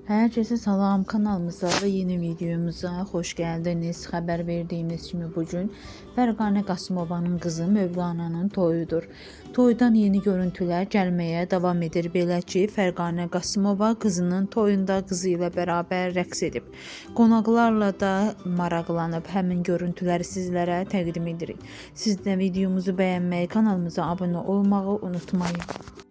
Herkese salam, kanalımıza ve yeni videomuza hoş geldiniz. Haber verdiğimiz kimi bugün Fərqanə Qasımova'nın kızı Mövlana'nın toyudur. Toydan yeni görüntüler gelmeye devam edir. Belə ki, Fərqanə Qasımova kızının toyunda kızı ilə beraber rəqs edib. Qonaqlarla da maraqlanıb. Həmin görüntüləri sizlərə təqdim edirik. Siz də videomuzu beğenmeyi, kanalımıza abone olmağı unutmayın.